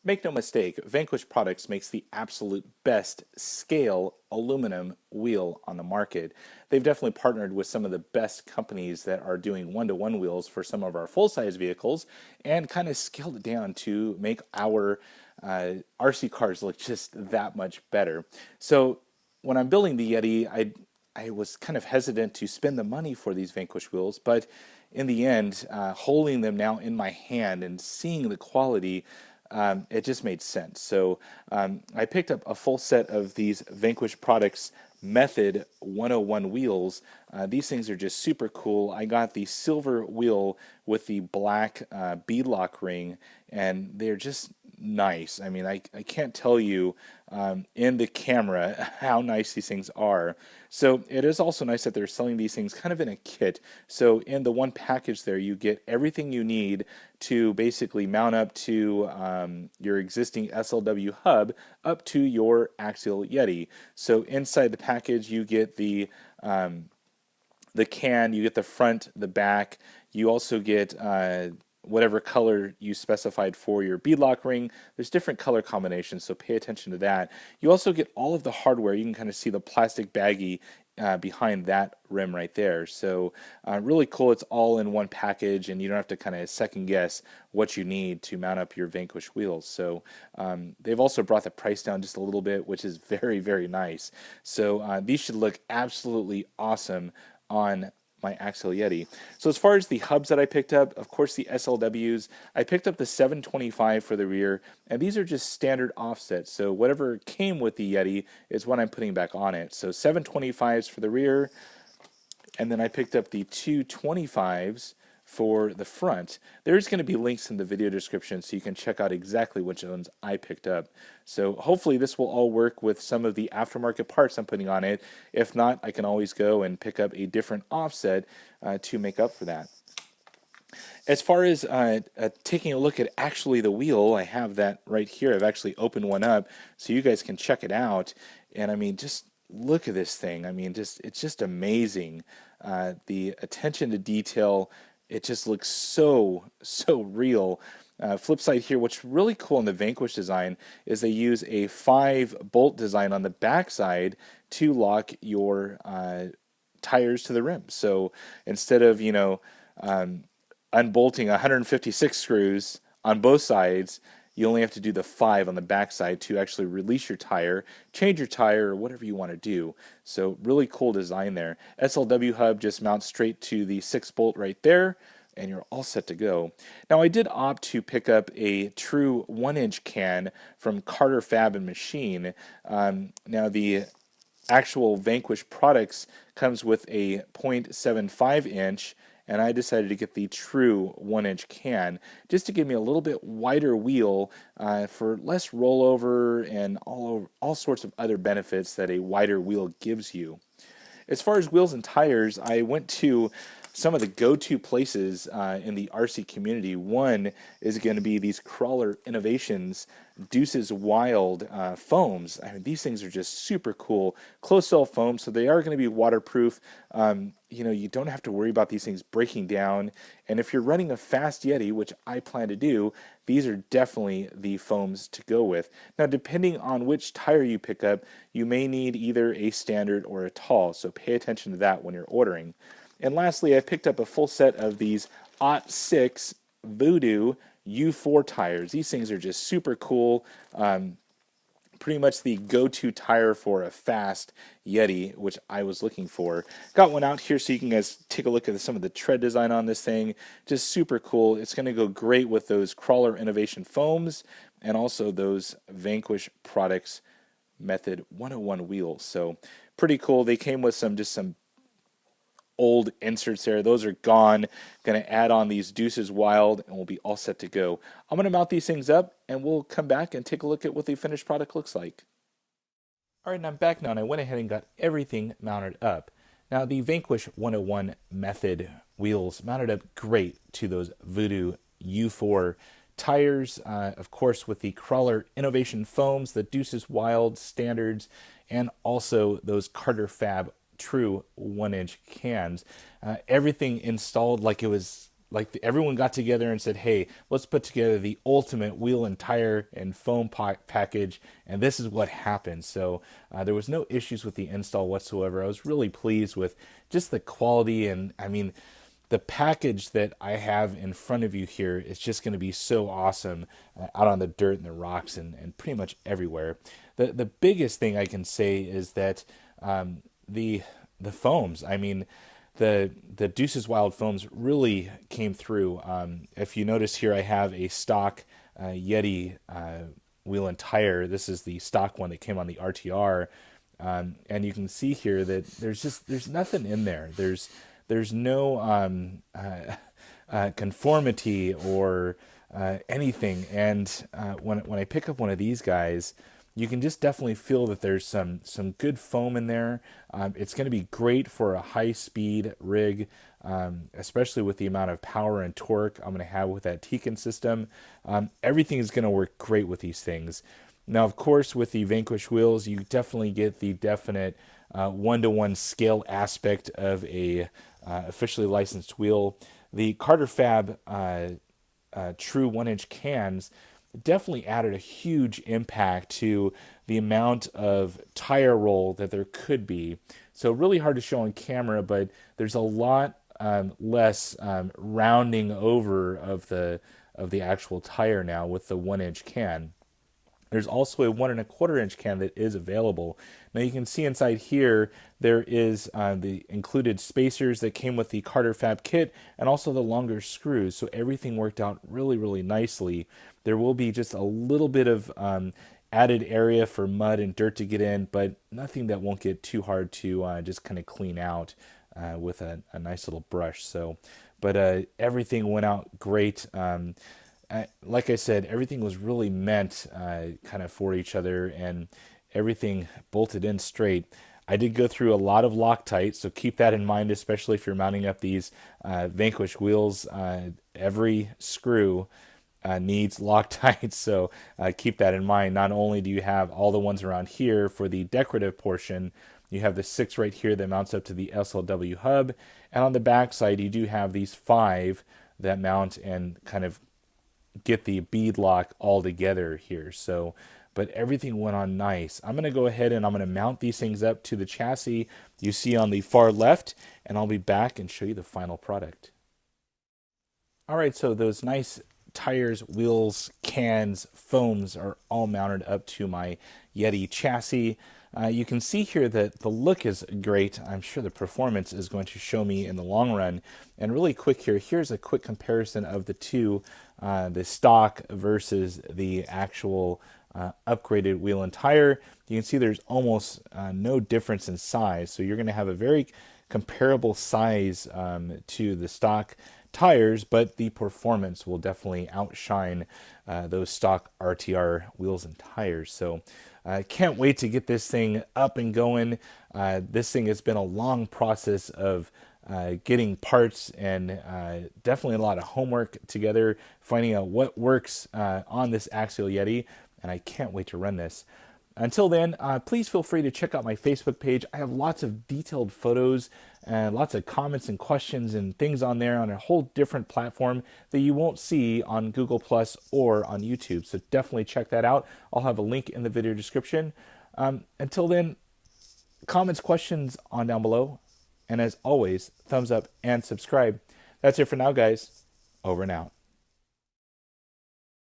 Make no mistake, Vanquish Products makes the absolute best scale aluminum wheel on the market. They've definitely partnered with some of the best companies that are doing one-to-one wheels for some of our full-size vehicles and kind of scaled it down to make our RC cars look just that much better. So when I'm building the Yeti, I was kind of hesitant to spend the money for these Vanquish wheels, but in the end, holding them now in my hand and seeing the quality, it just made sense. So I picked up a full set of these Vanquish Products Method 101 wheels. These things are just super cool. I got the silver wheel with the black beadlock ring, and they're just nice. I mean, I can't tell you in the camera how nice these things are. So it is also nice that they're selling these things kind of in a kit. So in the one package there, you get everything you need to basically mount up to your existing SLW hub up to your Axial Yeti. So inside the package, you get the can, you get the front, the back. You also get whatever color you specified for your beadlock ring. There's different color combinations, so pay attention to that. You also get all of the hardware. You can kind of see the plastic baggie behind that rim right there. So really cool. It's all in one package, and you don't have to kind of second guess what you need to mount up your Vanquish wheels. So they've also brought the price down just a little bit, which is very, very nice. So these should look absolutely awesome on my Axial Yeti. So as far as the hubs that I picked up, of course the SLWs, I picked up the 725 for the rear, and these are just standard offsets. So whatever came with the Yeti is what I'm putting back on it. So 725s for the rear, and then I picked up the 225s for the front. There's going to be links in the video description so you can check out exactly which ones I picked up. So hopefully this will all work with some of the aftermarket parts I'm putting on it. If not, I can always go and pick up a different offset to make up for that. As far as taking a look at actually the wheel, I have that right here. I've actually opened one up so you guys can check it out. And I mean, just look at this thing. I mean, it's just amazing. The attention to detail, it just looks so real. Flip side here, what's really cool in the Vanquish design is they use a 5-bolt design on the back side to lock your tires to the rim. So instead of, unbolting 156 screws on both sides, you only have to do the 5 on the back side to actually release your tire, change your tire, or whatever you want to do. So really cool design there. SLW hub just mounts straight to the 6-bolt right there, and you're all set to go. Now I did opt to pick up a true 1-inch can from CarterFab and Machine. Now the actual Vanquish products comes with a 0.75 inch, and I decided to get the true 1-inch can just to give me a little bit wider wheel for less rollover and all sorts of other benefits that a wider wheel gives you. As far as wheels and tires, I went to some of the go-to places in the RC community. One is going to be these Cralwer Innovations Dueces Wild foams. I mean, these things are just super cool. Closed-cell foam, so they are going to be waterproof. You don't have to worry about these things breaking down. And if you're running a fast Yeti, which I plan to do, these are definitely the foams to go with. Now, depending on which tire you pick up, you may need either a standard or a tall, so pay attention to that when you're ordering. And lastly, I picked up a full set of these Ottsix Voodoo U4 tires. These things are just super cool. Pretty much the go-to tire for a fast Yeti, which I was looking for. Got one out here so you can guys take a look at some of the tread design on this thing. Just super cool. It's going to go great with those Cralwer Innovation foams and also those Vanquish Products Method 101 wheels. So pretty cool. They came with some old inserts there. Those are gone. Going to add on these Dueces Wild, and we'll be all set to go. I'm going to mount these things up, and we'll come back and take a look at what the finished product looks like. All right, and I'm back now, and I went ahead and got everything mounted up. Now, the Vanquish 101 Method wheels mounted up great to those Voodoo U4 tires, of course, with the Cralwer Innovation foams, the Dueces Wild standards, and also those CarterFab true 1-inch cans. Everything installed like it was like everyone got together and said, "Hey, let's put together the ultimate wheel and tire and foam package," and this is what happened. So there was no issues with the install whatsoever. I was really pleased with just the quality, and I mean, the package that I have in front of you here is just going to be so awesome out on the dirt and the rocks and pretty much everywhere. The biggest thing I can say is that the foams. I mean, the Dueces Wild foams really came through. If you notice here, I have a stock Yeti wheel and tire. This is the stock one that came on the RTR, and you can see here that there's nothing in there. There's no conformity or anything. And when I pick up one of these guys, you can just definitely feel that there's some good foam in there. It's going to be great for a high-speed rig, especially with the amount of power and torque I'm going to have with that Tekin system. Everything is going to work great with these things. Now, of course, with the Vanquish wheels, you definitely get the definite one-to-one scale aspect of a officially licensed wheel. The CarterFab true 1-inch cans definitely added a huge impact to the amount of tire roll that there could be. So really hard to show on camera, but there's a lot less rounding over of the actual tire now with the 1-inch can. There's also a 1¼ inch can that is available. Now you can see inside here there is the included spacers that came with the CarterFab kit and also the longer screws. So everything worked out really, really nicely. There will be just a little bit of added area for mud and dirt to get in, but nothing that won't get too hard to just kind of clean out with a nice little brush. So, but everything went out great. Like I said, everything was really meant kind of for each other, and everything bolted in straight. I did go through a lot of Loctite, so keep that in mind, especially if you're mounting up these Vanquish wheels. Every screw needs Loctite, so keep that in mind. Not only do you have all the ones around here for the decorative portion, you have the 6 right here that mounts up to the SLW hub, and on the back side you do have these 5 that mount and kind of get the bead lock all together here. So, but everything went on nice. I'm going to go ahead and I'm going to mount these things up to the chassis you see on the far left, and I'll be back and show you the final product. All right, so those nice tires, wheels, cans, foams are all mounted up to my Yeti chassis. You can see here that the look is great. I'm sure the performance is going to show me in the long run. And really quick here, here's a quick comparison of the two, the stock versus the actual upgraded wheel and tire. You can see there's almost no difference in size. So you're going to have a very comparable size to the stock tires, but the performance will definitely outshine those stock RTR wheels and tires. So I can't wait to get this thing up and going. This thing has been a long process of getting parts and definitely a lot of homework together, finding out what works on this Axial Yeti, and I can't wait to run this. Until then, please feel free to check out my Facebook page. I have lots of detailed photos and lots of comments and questions and things on there on a whole different platform that you won't see on Google Plus or on YouTube. So definitely check that out. I'll have a link in the video description. Until then, comments, questions on down below. And as always, thumbs up and subscribe. That's it for now, guys. Over and out.